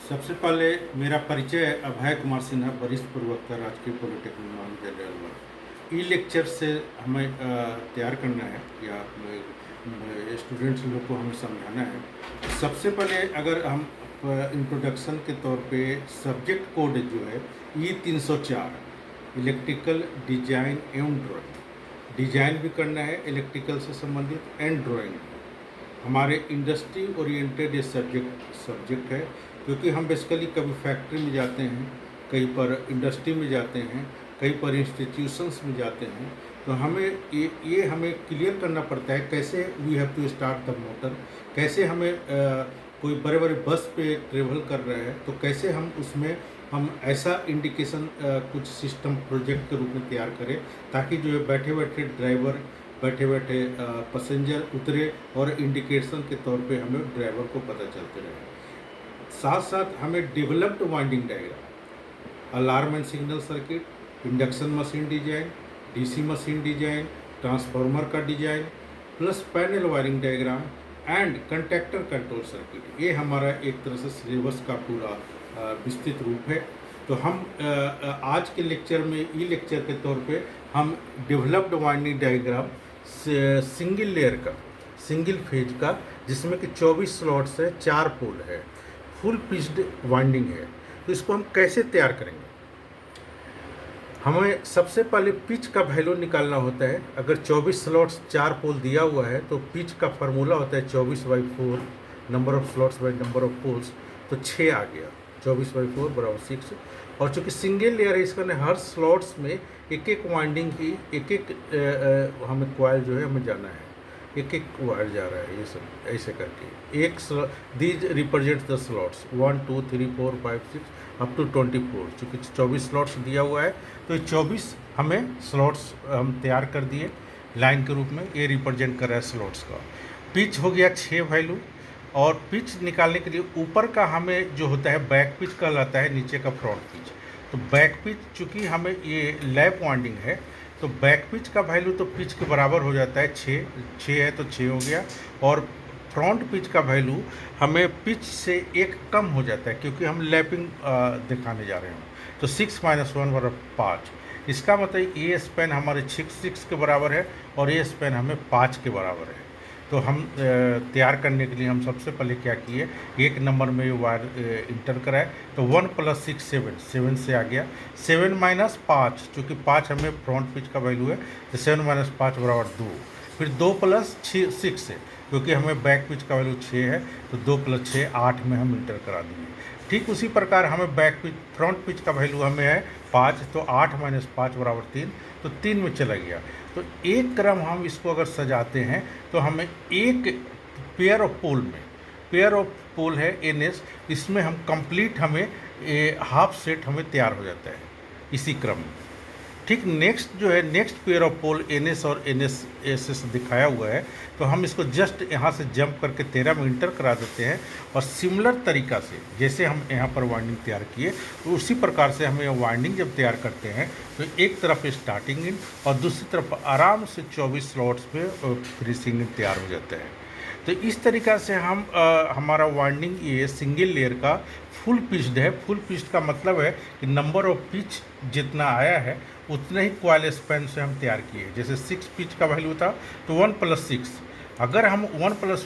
सबसे पहले मेरा परिचय अभय कुमार सिन्हा, वरिष्ठ प्रवक्ता, राजकीय पॉलिटेक्निक महाविद्यालय। ई लेक्चर से हमें तैयार करना है या स्टूडेंट्स लोग को हमें समझाना है। सबसे पहले अगर हम इंट्रोडक्शन के तौर पे सब्जेक्ट कोड जो है E304 इलेक्ट्रिकल डिजाइन एवं ड्राइंग, डिजाइन भी करना है इलेक्ट्रिकल से संबंधित एंड ड्राइंग। हमारे इंडस्ट्री ओरिएंटेड ये सब्जेक्ट है, क्योंकि हम बेसिकली कभी फैक्ट्री में जाते हैं, कहीं पर इंडस्ट्री में जाते हैं, कहीं पर इंस्टीट्यूशंस में जाते हैं, तो हमें ये हमें क्लियर करना पड़ता है कैसे we have to start the motor, कैसे हमें कोई बड़े बड़े बस पे ट्रेवल कर रहे हैं तो कैसे हम उसमें हम ऐसा इंडिकेशन कुछ सिस्टम प्रोजेक्ट के रूप में तैयार करें ताकि जो है बैठे बैठे ड्राइवर, बैठे बैठे पैसेंजर उतरे और इंडिकेशन के तौर पे हमें ड्राइवर को पता चलते रहे। साथ साथ हमें developed winding diagram, alarm and signal circuit, induction machine design, DC machine design, transformer का design, plus panel wiring diagram and contactor control circuit, ये हमारा एक तरह से सिलेबस का पूरा विस्तृत रूप है। तो हम आज के लेक्चर में ई लेक्चर के तौर पे हम developed winding diagram single layer का, सिंगल फेज का, जिसमें कि 24 स्लॉट्स है, 4 पोल है, फुल पिच्ड वाइंडिंग है, तो इसको हम कैसे तैयार करेंगे। हमें सबसे पहले पिच का वैल्यू निकालना होता है। अगर 24 स्लॉट्स 4 पोल दिया हुआ है तो पिच का फार्मूला होता है 24/4, number of slots by number of poles, तो 6 आ गया, 24/4 बराबर 6। और चूँकि सिंगल लेयर है, इसका हर स्लॉट्स में एक एक वाइंडिंग की एक हमें कॉइल जो है हमें जाना है, एक एक वायर जा रहा है, ये सब ऐसे करके एक these represent the slots 1 2 3 4 5 6 up to 24। चूँकि 24 स्लॉट्स दिया हुआ है तो ये 24 हमें स्लॉट्स हम तैयार कर दिए लाइन के रूप में, ये रिप्रेजेंट कर रहा है स्लॉट्स का। पिच हो गया 6 वैल्यू, और पिच निकालने के लिए ऊपर का हमें जो होता है बैक पिच कहलाता है, नीचे का फ्रंट पिच। तो बैक पिच चूँकि हमें ये लैप वाइंडिंग है तो बैक पिच का वैल्यू तो पिच के बराबर हो जाता है, 6 है तो 6 हो गया। और फ्रंट पिच का वैल्यू हमें पिच से 1 कम हो जाता है क्योंकि हम लैपिंग दिखाने जा रहे हैं, तो 6 - 1 बराबर 5। इसका मतलब ये स्पैन हमारे 6 के बराबर है और ये स्पैन हमें 5 के बराबर है। तो हम तैयार करने के लिए हम सबसे पहले क्या किए, एक नंबर में वायर इंटर कराए, तो 1 + 6 7 से आ गया, 7 - 5, चूँकि 5 हमें फ्रंट पिच का वैल्यू है, तो 7 - 5 बराबर 2। फिर 2 + 6 है, क्योंकि हमें बैक पिच का वैल्यू 6 है, तो 2 + 6 8 में हम इंटर करा देंगे। ठीक उसी प्रकार हमें बैक पिच, फ्रंट पिच का वैल्यू हमें है 5, तो 8 - 5 बराबर 3, तो 3 में चला गया। तो एक क्रम हम इसको अगर सजाते हैं तो हमें एक पेयर ऑफ पोल में, पेयर ऑफ पोल है NS, इसमें हम कंप्लीट हमें हाफ सेट हमें तैयार हो जाता है इसी क्रम में। ठीक नेक्स्ट जो है, next pair of pole NS और NS दिखाया हुआ है, तो हम इसको जस्ट यहाँ से जंप करके 13 में इंटर करा देते हैं, और सिमिलर तरीक़ा से जैसे हम यहाँ पर वाइंडिंग तैयार किए, तो उसी प्रकार से हमें वाइंडिंग जब तैयार करते हैं तो एक तरफ स्टार्टिंग इन और दूसरी तरफ आराम से 24 स्लॉट्स पे फिनिशिंग इन तैयार हो जाता है। तो इस तरीक़ा से हम हमारा वाइंडिंग ये सिंगल लेयर का फुल पिच्ड है। फुल पिच्ड का मतलब है कि नंबर ऑफ पिच जितना आया है उतने ही कॉइल स्पैन से हम तैयार किए। जैसे 6 पिच का वैल्यू था तो 1 + 6, अगर हम 1 +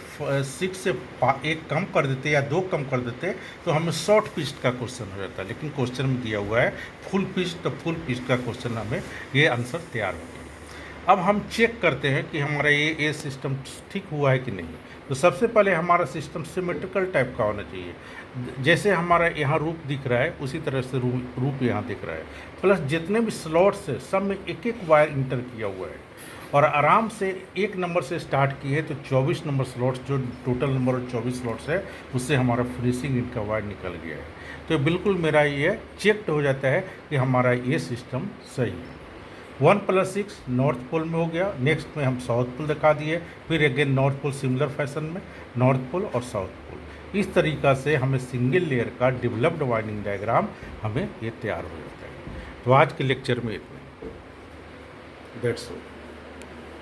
6 से 1 कम कर देते या 2 कम कर देते तो हमें शॉर्ट पिच का क्वेश्चन हो जाता है, लेकिन क्वेश्चन में दिया हुआ है फुल पिच, तो फुल पिच का क्वेश्चन हमें ये आंसर तैयार हो गया। अब हम चेक करते हैं कि हमारा ये सिस्टम ठीक हुआ है कि नहीं। तो सबसे पहले हमारा सिस्टम सिमेट्रिकल टाइप का होना चाहिए, जैसे हमारा यहाँ रूप दिख रहा है उसी तरह से रूप यहाँ दिख रहा है, प्लस जितने भी स्लॉट्स है सब में एक एक वायर इंटर किया हुआ है, और आराम से 1 नंबर से स्टार्ट किए है तो 24 नंबर स्लॉट्स, जो टोटल नंबर 24 स्लॉट्स है, उससे हमारा फिनिशिंग इनका वायर निकल गया है। तो बिल्कुल मेरा ये चेक्ड हो जाता है कि हमारा ये सिस्टम सही है। 1 + 6 नॉर्थ पोल में हो गया, नेक्स्ट में हम साउथ पोल दिखा दिए, फिर again north pole similar fashion में, नॉर्थ पोल और साउथ पोल। इस तरीक़ा से हमें सिंगल लेयर का डेवलप्ड वाइंडिंग डायग्राम हमें ये तैयार हो जाता है। तो आज के लेक्चर में इतना, दैट्स ऑल।